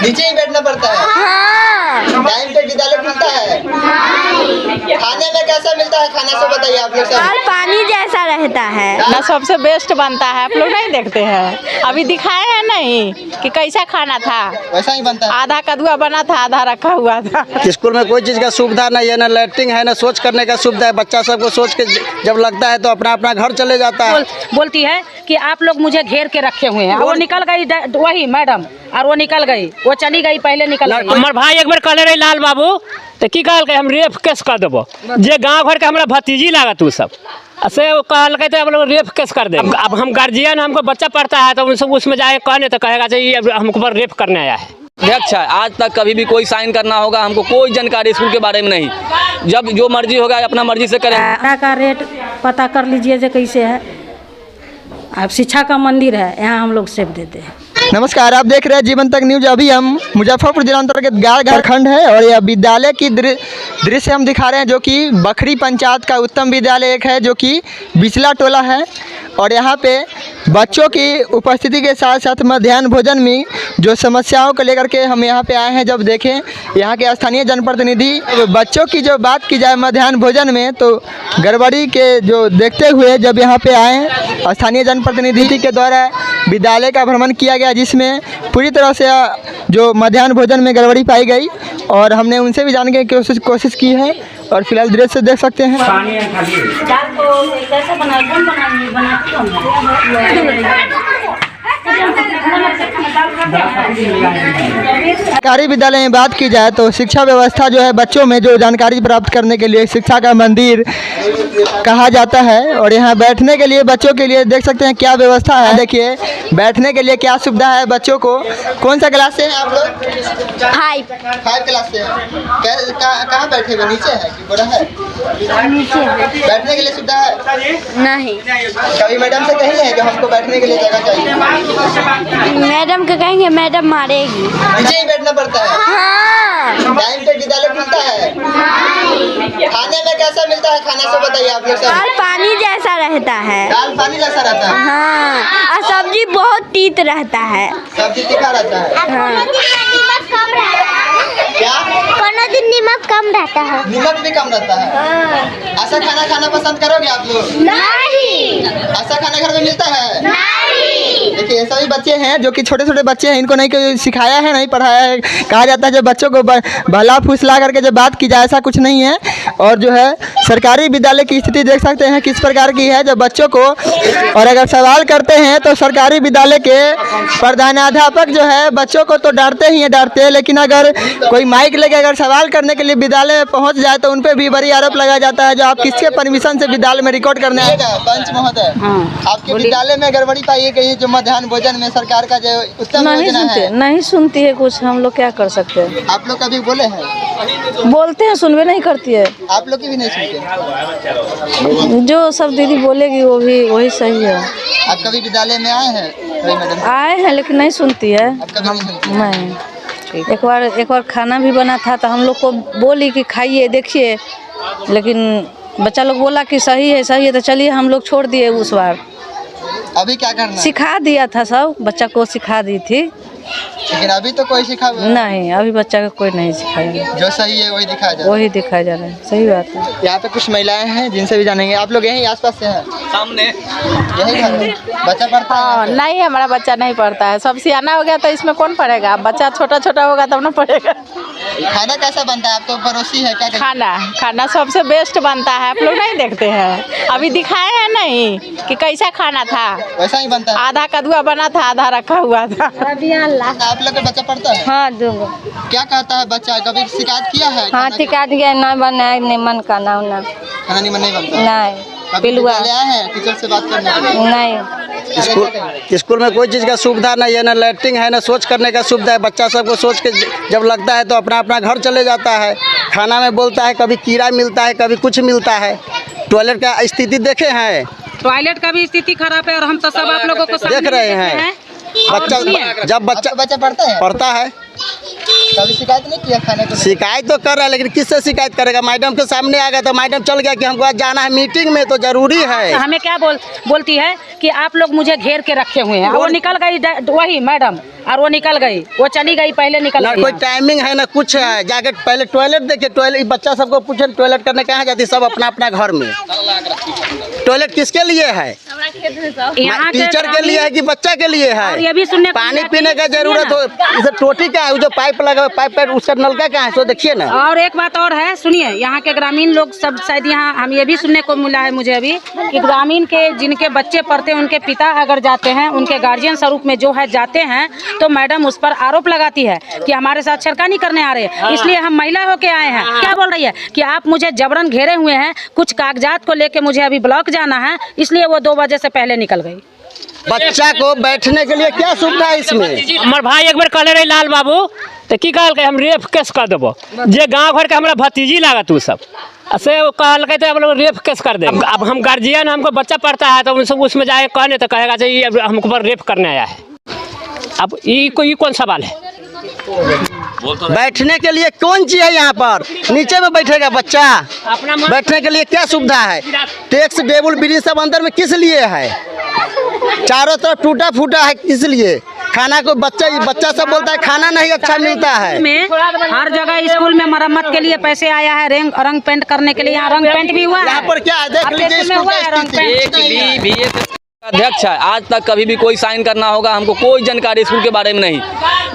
नीचे ही बैठना पड़ता है। हाँ। टाइम पे विद्यालय खुलता है। खाने में कैसा मिलता है खाना, सब बताइए आप लोग। और पानी जैसा रहता है ना, सबसे बेस्ट बनता है। आप लोग नहीं देखते हैं? अभी दिखाए हैं नहीं कि कैसा खाना था। वैसा ही बनता है। आधा कद्दुआ बना था, आधा रखा हुआ था। स्कूल में कोई चीज़ का सुविधा नहीं है, ना लैट्रिन है, ना सोच करने का सुविधा है। बच्चा सबको सोच के जब लगता है तो अपना अपना घर चले जाता है। बोलती है कि आप लोग मुझे घेर के रखे हुए हैं। वो निकल गई वही मैडम, और वो निकल गई, वो चली गई, पहले निकल गई। हमार भाई एक बार कहले रही लाल बाबू तो की कहल हम रेप केस कर देबो, जे गांव घर के हमरा भतीजी लागत उ सब से कहल तो हम लोग रेप केस कर दे। अब हम गार्जियन, हमको बच्चा पढ़ता है तो उसमें जाए कहने तो कहेगा चाहिए हमको पर रेप करने आया है। अध्यक्ष है, आज तक कभी भी कोई साइन करना होगा हमको कोई जानकारी स्कूल के बारे में नहीं। जब जो मर्जी होगा अपना मर्जी से करें। भाड़ा का रेट पता कर लीजिए जो कैसे है। अब शिक्षा का मंदिर है, यहाँ हम लोग सेव देते हैं। नमस्कार, आप देख रहे हैं जीवन तक न्यूज। अभी हम मुजफ्फरपुर जिला अंतर्गत गार खंड है और यह विद्यालय की दृश्य हम दिखा रहे हैं, जो कि बखरी पंचायत का उत्तम विद्यालय एक है, जो कि बिचला टोला है। और यहाँ पे बच्चों की उपस्थिति के साथ साथ मध्याह्न भोजन में जो समस्याओं को लेकर के हम यहाँ पे आए हैं। जब देखें यहाँ के स्थानीय जनप्रतिनिधि, बच्चों की जो बात की जाए मध्याह्न भोजन में, तो गड़बड़ी के जो देखते हुए जब यहाँ पे आए हैं, स्थानीय जनप्रतिनिधि के द्वारा विद्यालय का भ्रमण किया गया, जिसमें पूरी तरह से जो मध्याह्न भोजन में गड़बड़ी पाई गई। और हमने उनसे भी जानने की कोशिश की है और फिलहाल दृश्य देख सकते हैं। सरकारी विद्यालय में बात की जाए तो शिक्षा व्यवस्था जो है, बच्चों में जो जानकारी प्राप्त करने के लिए शिक्षा का मंदिर कहा जाता है। और यहाँ बैठने के लिए बच्चों के लिए देख सकते हैं क्या व्यवस्था है। देखिए बैठने के लिए क्या सुविधा है बच्चों को। कौन सा क्लास से हैं आप लोग? 5 क्लास से। कहाँ बैठे हुए? नीचे है कि बड़ा है? नीचे बैठने के लिए सुविधा है? नहीं। कभी मैडम से कही है कि हमको बैठने के लिए जगह चाहिए? मैडम को कहेंगे, मैडम मारेगी। नीचे ही बैठना पड़ता है। हाँ। टाइम पे विद्यालय खुलता है। खाने में कैसा मिलता है खाना, सब बताइए आप लोग। और पानी जैसा रहता है। दाल पानी जैसा रहता है। हाँ। और सब्जी बहुत तीत रहता है। सब्जी तीखा रहता है। हाँ। क्या? कोनो दिन नमक कम रहता है। नमक भी कम रहता है। ऐसा खाना खाना पसंद करोगे आप लोग? नहीं। ऐसा खाना घर में मिलता है? नहीं। देखिए ऐसा भी बच्चे हैं जो कि छोटे छोटे बच्चे हैं, इनको नहीं कोई सिखाया है, नहीं पढ़ाया है। कहा जाता है जो बच्चों को भला फुसला करके जब बात की जाए, ऐसा कुछ नहीं है। और जो है सरकारी विद्यालय की स्थिति देख सकते हैं किस प्रकार की है। जब बच्चों को और अगर सवाल करते हैं तो सरकारी विद्यालय के प्रधानाध्यापक जो है बच्चों को तो डांटते ही हैं, डांटते हैं। लेकिन अगर कोई माइक लेके अगर सवाल करने के लिए विद्यालय में पहुंच जाए तो उन पर भी बड़ी आरोप लगाया जाता है, जो आप किसके परमिशन से विद्यालय में रिकॉर्ड करने आएगा। पंच महोदय, आपके विद्यालय में गड़बड़ी पाई गई जो मध्याह्न भोजन में सरकार का जो उत्तम योजना है? नहीं सुनती है कुछ, हम लोग क्या कर सकते हैं? आप लोग कभी बोले हैं? बोलते हैं, सुनवे नहीं करती है। आप लोग की भी नहीं सुनते? जो सब दीदी बोलेगी वो भी वही सही है। आप कभी विद्यालय में आए हैं मैडम? आए हैं लेकिन नहीं सुनती है। आप कभी नहीं सुनते? नहीं। एक बार खाना भी बना था तो हम लोग को बोली कि खाइए देखिए, लेकिन बच्चा लोग बोला कि सही है तो चलिए हम लोग छोड़ दिए उस बार। अभी क्या करना? सिखा दिया था, सब बच्चा को सिखा दी थी। लेकिन अभी तो कोई सिखा नहीं, अभी बच्चा को कोई नहीं सिखाया। जो सही है वही दिखाया जा रहा है। सही बात है। यहाँ पे कुछ महिलाएं हैं जिनसे भी जानेंगे। आप लोग यहीं आसपास से हैं? सामने यही घर में बच्चा पढ़ता है? नहीं, हमारा बच्चा नहीं पढ़ता है। सब सियाना हो गया तो इसमें कौन पढ़ेगा? बच्चा छोटा छोटा होगा तब ना पढ़ेगा। खाना कैसा बनता है? आप तो पड़ोसी है क्या? खाना सबसे बेस्ट बनता है। आप लोग नहीं देखते हैं? अभी दिखाए हैं नहीं कि कैसा खाना था। वैसा ही बनता है। आधा कद्दुआ बना था, आधा रखा हुआ था। आप लोग का बच्चा पढ़ता है? हाँ, क्या कहता है बच्चा? कभी शिकायत किया है? हाँ, शिकायत किया, नहीं बनाए निमन खाना उना। खाना निमन नहीं बनता? नहीं। कभी विद्यालय आए हैं टीचर से बात करने के लिए? नहीं। स्कूल में कोई चीज़ का सुविधा नहीं है, ना लैट्रिन है, ना सोच करने का सुविधा है। बच्चा सबको सोच के जब लगता है तो अपना अपना घर चले जाता है। खाना में बोलता है कभी कीड़ा मिलता है, कभी कुछ मिलता है। टॉयलेट का स्थिति देखे हैं? टॉयलेट का भी स्थिति खराब है और हम तो सब आप लोगों को देख रहे हैं। बच्चा जब बच्चा पढ़ता है? पढ़ता है कभी शिकायत नहीं किया खाने को? शिकायत तो कर रहा है, लेकिन किससे शिकायत करेगा? मैडम के सामने आ गया तो मैडम चल गया कि हमको आज जाना है मीटिंग में, तो जरूरी है। हमें क्या बोलती है कि आप लोग मुझे घेर के रखे हुए हैं। वो निकल गई वही मैडम, और वो निकल गई, वो चली गई पहले निकल ना गई। कोई टाइमिंग है ना कुछ है। जाके पहले टॉयलेट देखे, टॉयलेट बच्चा सबको पूछे टॉयलेट करने कहाँ जाती, सब अपना अपना घर में। टॉयलेट किसके लिए है? यहाँ टीचर के लिए है कि बच्चा के लिए और है? ये भी सुनने को पानी मिला पीने कि- का जरूरत हो, इसे टोटी का है, वो जो पाइप लगा पाइप उसका नलका कहाँ है, सो देखिए ना। और एक बात और है, सुनिए, यहाँ के ग्रामीण लोग सब शायद यहाँ हम ये भी सुनने को मिला है मुझे अभी कि ग्रामीण के जिनके बच्चे पढ़ते हैं उनके पिता अगर जाते हैं, उनके गार्जियन स्वरूप में जो है जाते हैं, तो मैडम उस पर आरोप लगाती है कि हमारे साथ छेड़खानी करने आ रहे हैं, इसलिए हम महिला होके आए हैं। क्या बोल रही है कि आप मुझे जबरन घेरे हुए हैं, कुछ कागजात को लेके मुझे अभी ब्लॉक जाना है, इसलिए वो 2 बजे से पहले निकल गई। बच्चा को बैठने के लिए क्या सुविधा है इसमें? हमार भाई एक बार कहले रही लाल बाबू तो की कहल हम रेप केस कर देबो, जे गांव घर के हमरा भतीजी लागत उ सब से वो कहल तो हम लोग रेप केस कर दे। अब हम गार्जियन, हमको बच्चा पढ़ता है तो उन सब उसमें जाए कहने तो कहेगा ये हमको पर रेप करने आया है। अब ये कौन सवाल है? बैठने के लिए कौन चीज है यहाँ पर? नीचे में बैठेगा बच्चा? अपना बैठने के लिए क्या सुविधा है? टैक्स टेबल ब्रिज सब अंदर में किस लिए है? चारों तरफ टूटा फूटा है, किस लिए? खाना को बच्चा सब बोलता है खाना नहीं अच्छा मिलता है। में हर जगह स्कूल में मरम्मत के लिए पैसे आया है, रंग पेंट करने के लिए, यहाँ रंग पेंट भी हुआ है। यहाँ पर क्या है देख लीजिए, में हुआ है रंग पेंट। एक भी अध्यक्ष है, आज तक कभी भी कोई साइन करना होगा हमको कोई जानकारी स्कूल के बारे में नहीं।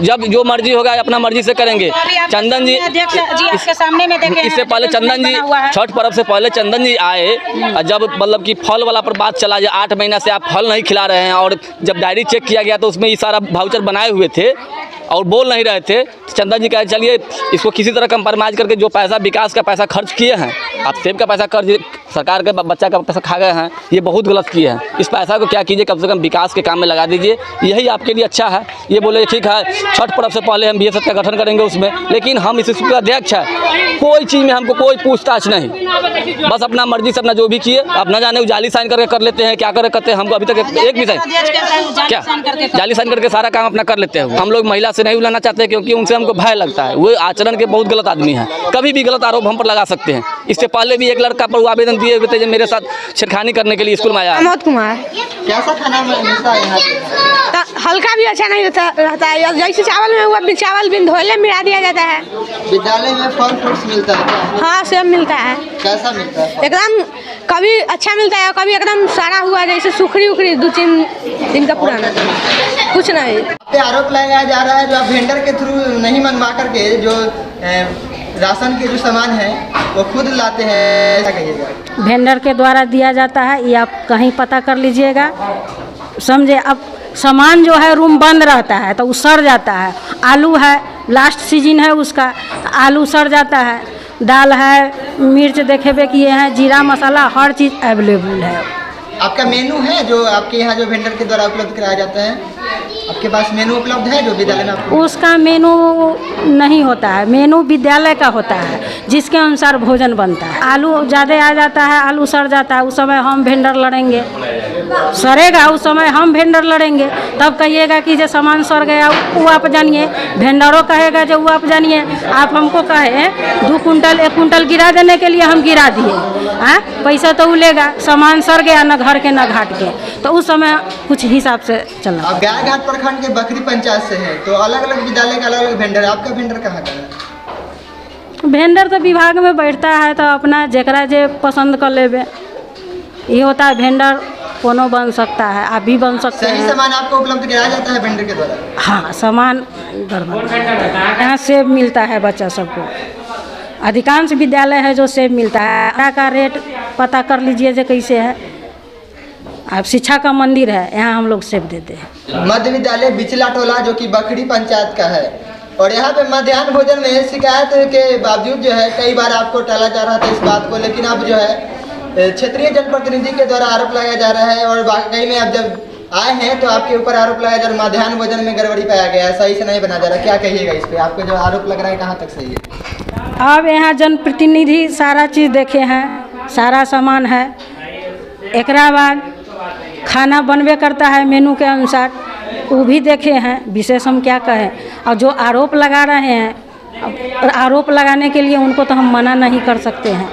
जब जो मर्जी होगा अपना मर्जी से करेंगे। चंदन जी आपके सामने में देखे इससे पहले चंदन जी छठ पर्व से पहले चंदन जी आए, जब मतलब कि फल वाला पर बात चला, जो 8 महीना से आप फल नहीं खिला रहे हैं, और जब डायरी चेक किया गया तो उसमें ये सारा वाउचर बनाए हुए थे और बोल नहीं रहे थे। चंदन जी कहे चलिए इसको किसी तरह कंप्रोमाइज़ करके जो पैसा विकास का पैसा खर्च किए हैं, आप सेब का पैसा कर्ज सरकार के बच्चा का पैसा खा गए हैं, ये बहुत गलत किए हैं। इस पैसा को क्या कीजिए, कम से कम विकास के काम में लगा दीजिए, यही आपके लिए अच्छा है। ये बोले ठीक है छठ पर्व से पहले हम BSF का गठन करेंगे उसमें, लेकिन हम इस स्कूल का अध्यक्ष है, कोई चीज़ में हमको कोई पूछताछ नहीं, बस अपना मर्जी से अपना जो भी किए, अब न जाने जाली साइन करके कर लेते हैं, क्या करते हैं, हमको अभी तक एक भी साइन क्या जाली साइन करके सारा काम अपना कर लेते हैं। हम लोग महिला से नहीं बुलाना चाहते क्योंकि उनसे हमको भय लगता है, वो आचरण के बहुत गलत आदमी हैं, कभी भी गलत आरोप हम पर लगा सकते हैं। इससे पहले भी एक लड़का पर आवेदन दिए हुए थे जो मेरे साथ छेड़खानी करने के लिए स्कूल में आया। प्रमोद कुमार। कैसा खाना मिलता है यहाँ पे? हल्का भी अच्छा नहीं रहता है, जैसे चावल में हुआ चावल भी धोले मिला दिया जाता है। विद्यालय में फल फ्रूट्स मिलता है क्या? हाँ सेब मिलता है। कैसा मिलता है? एकदम कभी अच्छा मिलता है, कभी एकदम सारा हुआ जैसे सुखड़ी उखड़ी 2-3 दिन का पुराना, कुछ नहीं। पे आरोप लगाया जा रहा है जो आप वेंडर के थ्रू नहीं मंगवा करके जो राशन के जो सामान है वो खुद लाते हैं, ऐसा कहिएगा? वेंडर के द्वारा दिया जाता है, ये आप कहीं पता कर लीजिएगा, समझे। अब सामान जो है रूम बंद रहता है तो वो सड़ जाता है। आलू है, लास्ट सीजन है उसका, आलू सड़ जाता है। दाल है, मिर्च देखेबे किए हैं, जीरा मसाला, हर चीज़ अवेलेबल है। आपका मेनू है जो आपके यहाँ जो वेंडर के द्वारा उपलब्ध कराया जाता है? आपके पास मेनू उपलब्ध है जो विद्यालय में आपको? उसका मेनू नहीं होता है, मेनू विद्यालय का होता है जिसके अनुसार भोजन बनता है। आलू ज़्यादा आ जाता है, आलू सड़ जाता है, उस समय हम वेंडर लड़ेंगे, सड़ेगा उस समय हम वेंडर लड़ेंगे। तब कहिएगा कि जो सामान सड़ गया वो आप जानिए, वेंडरों कहेगा जो वो आप जानिए। आप हमको कहे 2 कुंटल 1 कुंटल गिरा देने के लिए हम गिरा दिए, हाँ पैसा तो वो लेगा, सामान सड़ गया न घर के न घाट के, तो उस समय कुछ हिसाब से चलना। आप गायघाट प्रखंड के बखरी पंचायत से हैं, तो अलग अलग विद्यालय का अलग अलग वेंडर है, आपका वेंडर कहाँ का है? वेंडर तो विभाग में बैठता है तो अपना जकरा जे पसंद कर लेबे, ये होता है वेंडर कोनो बन सकता है, आप भी बन सकते सही हैं। सामान आपको उपलब्ध कराया जाता है वेंडर के द्वारा? हाँ सामान गड़बड़, यहाँ सेब मिलता है बच्चा सबको, अधिकांश विद्यालय है जो सेब मिलता है। आटा का रेट पता कर लीजिए जो कैसे है। अब शिक्षा का मंदिर है, यहाँ हम लोग सेब देते हैं। मध्य विद्यालय बिचला टोला जो कि बखरी पंचायत का है, और यहाँ पे मध्याह्न भोजन में शिकायत के बावजूद जो है कई बार आपको टाला जा रहा था इस बात को, लेकिन अब जो है क्षेत्रीय जनप्रतिनिधि के द्वारा आरोप लगाया जा रहा है, और वाकई में अब जब आए हैं तो आपके ऊपर आरोप लगाया जा रहा है मध्याह्न भोजन में गड़बड़ी पाया गया है, सही से नहीं बना जा रहा। क्या कहिएगा इस पे? आपको जो आरोप लग रहा है कहाँ तक सही है? अब यहाँ जनप्रतिनिधि सारा चीज़ देखे हैं, सारा सामान है। एकरा बाद खाना बनबे करता है मेनू के अनुसार, वो भी देखे हैं, विशेष हम क्या कहें। और जो आरोप लगा रहे हैं अब आरोप लगाने के लिए उनको तो हम मना नहीं कर सकते हैं।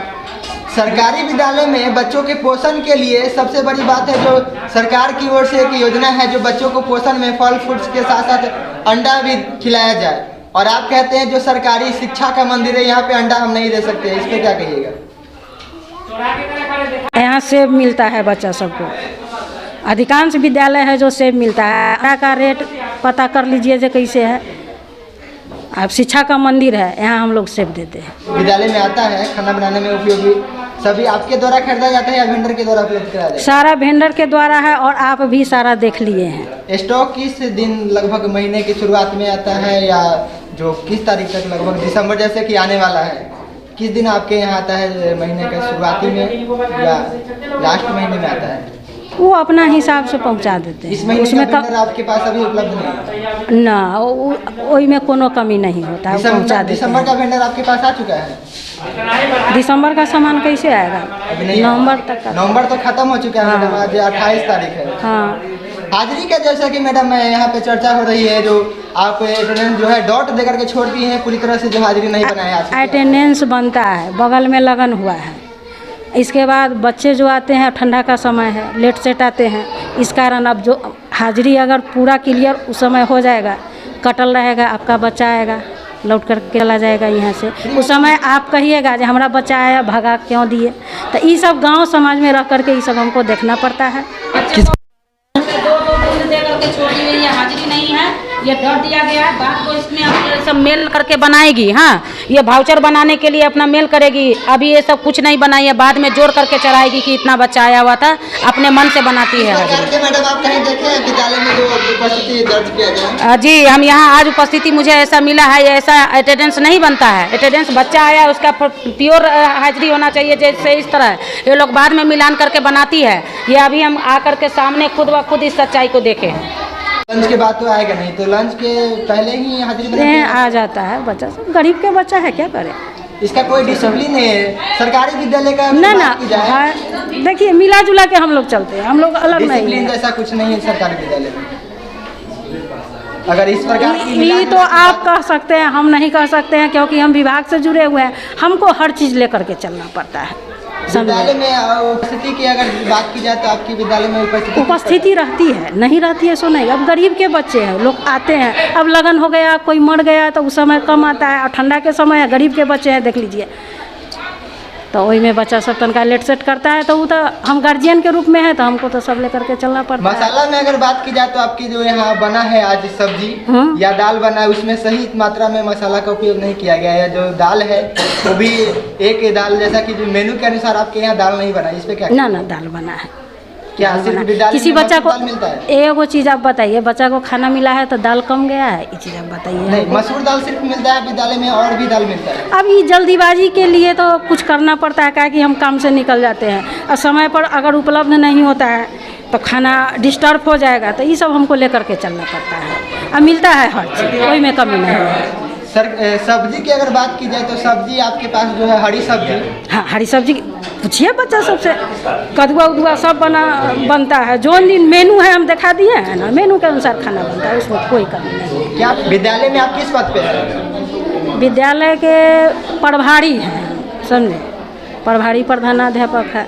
सरकारी विद्यालय में बच्चों के पोषण के लिए सबसे बड़ी बात है जो सरकार की ओर से एक योजना है जो बच्चों को पोषण में फल फ्रूट्स के साथ साथ अंडा भी खिलाया जाए, और आप कहते हैं जो सरकारी शिक्षा का मंदिर है यहाँ पे अंडा हम नहीं दे सकते, इस पर क्या कहिएगा? यहाँ सेब मिलता है बच्चा सबको, अधिकांश विद्यालय है जो सेब मिलता है। अंडा का रेट पता कर लीजिए जो कैसे है। अब शिक्षा का मंदिर है, यहाँ हम लोग सेब देते हैं। विद्यालय में आता है खाना बनाने में उपयोगी सभी आपके द्वारा खरीदा जाता है या वेंडर के द्वारा उपलब्ध कराया जाता है? सारा वेंडर के द्वारा है और आप भी सारा देख लिए हैं। स्टॉक किस दिन लगभग महीने की शुरुआत में आता है या जो किस तारीख तक, लगभग दिसंबर जैसे कि आने वाला है, किस दिन आपके यहाँ आता है? महीने के शुरुआती में या लास्ट महीने में आता है? वो अपना हिसाब से पहुंचा देते इस हैं। महीने उसमें का वेंडर आपके पास अभी उपलब्ध नहीं है? ना वही में कोनो कमी नहीं होता है, वो पहुंचा देते दिसंबर हैं। का वेंडर आपके पास आ चुका है? दिसंबर का सामान कैसे आएगा? अभी नहीं, नवंबर तक का। नवंबर तो खत्म हो चुका है मैडम, आज 28 तारीख है। हाँ, हाजिरी का जैसा कि मैडम यहाँ पे चर्चा हो रही है, जो आप अटेंडेंस जो है डॉट देकर के छोड़ दिए हैं पूरी तरह से, जो हाजिरी नहीं बनाया आज। अटेंडेंस बनता है, बगल में लगन हुआ है। इसके बाद बच्चे जो आते हैं, ठंडा का समय है, लेट सेट आते हैं, इस कारण अब जो हाजिरी अगर पूरा क्लियर उस समय हो जाएगा, कटल रहेगा, आपका बच्चा आएगा लौट कर के चला जाएगा यहाँ से। उस समय आप कहिएगा जो हमारा बच्चा आया भगा क्यों दिए, तो ये सब गांव समाज में रह करके ये सब हमको देखना पड़ता है। हाजिरी नहीं है, ये डर दिया गया है। बात को इसमें आप सब मेल करके बनाएगी। हाँ, ये वाउचर बनाने के लिए अपना मेल करेगी। अभी ये सब कुछ नहीं बनाई है, बाद में जोड़ करके चढ़ाएगी कि इतना बच्चा आया हुआ था, अपने मन से बनाती है। मैडम आप कहीं देखे हैं विद्यालय में जो उपस्थिति दर्ज किया गया? जी, हम यहाँ आज उपस्थिति मुझे ऐसा मिला है, ऐसा अटेंडेंस नहीं बनता है। अटेंडेंस बच्चा आया उसका प्योर हाजिरी होना चाहिए, जैसे इस तरह ये लोग बाद में मिलान करके बनाती है। ये अभी हम आकर के सामने खुद ब खुद इस सच्चाई को देखे हैं। लंच के बाद तो आएगा नहीं, तो लंच के पहले ही हाजिरी बनाते हैं? आ जाता है बच्चा, गरीब के बच्चा है, क्या करे। इसका कोई डिसिप्लिन है सरकारी विद्यालय का? ना बात की जाए, हाँ, देखिए मिला जुला के हम लोग चलते हैं, हम लोग अलग नहीं डिसिप्लिन है। जैसा कुछ नहीं है सरकारी विद्यालय में। अगर इस प्रकार की ये तो आप कह सकते हैं, हम नहीं कह सकते हैं, क्योंकि हम विभाग से जुड़े हुए हैं, हमको हर चीज़ लेकर के चलना पड़ता है। विद्यालय में उपस्थिति की अगर बात की जाए तो आपकी विद्यालय में उपस्थिति रहती है, नहीं रहती है सो नहीं। अब गरीब के बच्चे हैं, लोग आते हैं, अब लगन हो गया, कोई मर गया तो उस समय कम आता है, और ठंडा के समय है, गरीब के बच्चे हैं देख लीजिए, तो वही में बच्चा सब तनका लेट सेट करता है, तो वो तो हम गार्जियन के रूप में है, तो हमको तो सब लेकर के चलना पड़ता है। मसाला में अगर बात की जाए तो आपकी जो यहाँ बना है आज सब्जी या दाल बना है, उसमें सही मात्रा में मसाला का उपयोग नहीं किया गया है। जो दाल है वो भी एक दाल, जैसा कि जो मेनू के अनुसार आपके यहाँ दाल नहीं बना, इस पे क्या? ना दाल बना है। क्या सिर्फ विद्यालय किसी में बच्चा को दाल मिलता है? एगो चीज़ आप बताइए, बच्चा को खाना मिला है तो दाल कम गया है, ये चीज़ आप बताइए। नहीं, मसूर दाल सिर्फ मिलता है विद्यालय में, और भी दाल मिलता है? अब ये जल्दीबाजी के लिए तो कुछ करना पड़ता है, क्या कि हम काम से निकल जाते हैं, और समय पर अगर उपलब्ध नहीं होता है तो खाना डिस्टर्ब हो जाएगा, तो ये सब हमको लेकर के चलना पड़ता है। अब मिलता है हर चीज़, कोई में कमी नहीं है। सर सब्जी की अगर बात की जाए तो सब्जी आपके पास जो है हरी सब्जी? हाँ, हरी सब्जी पूछिए बच्चा सबसे, कदुआ उदुआ सब बनता है। जो दिन मेनू है हम दिखा दिए हैं ना, मेनू के अनुसार खाना बनता है, उसमें कोई कमी नहीं है। क्या विद्यालय में आप किस पद पे हैं? विद्यालय के प्रभारी हैं, समझे, प्रभारी प्रधानाध्यापक है।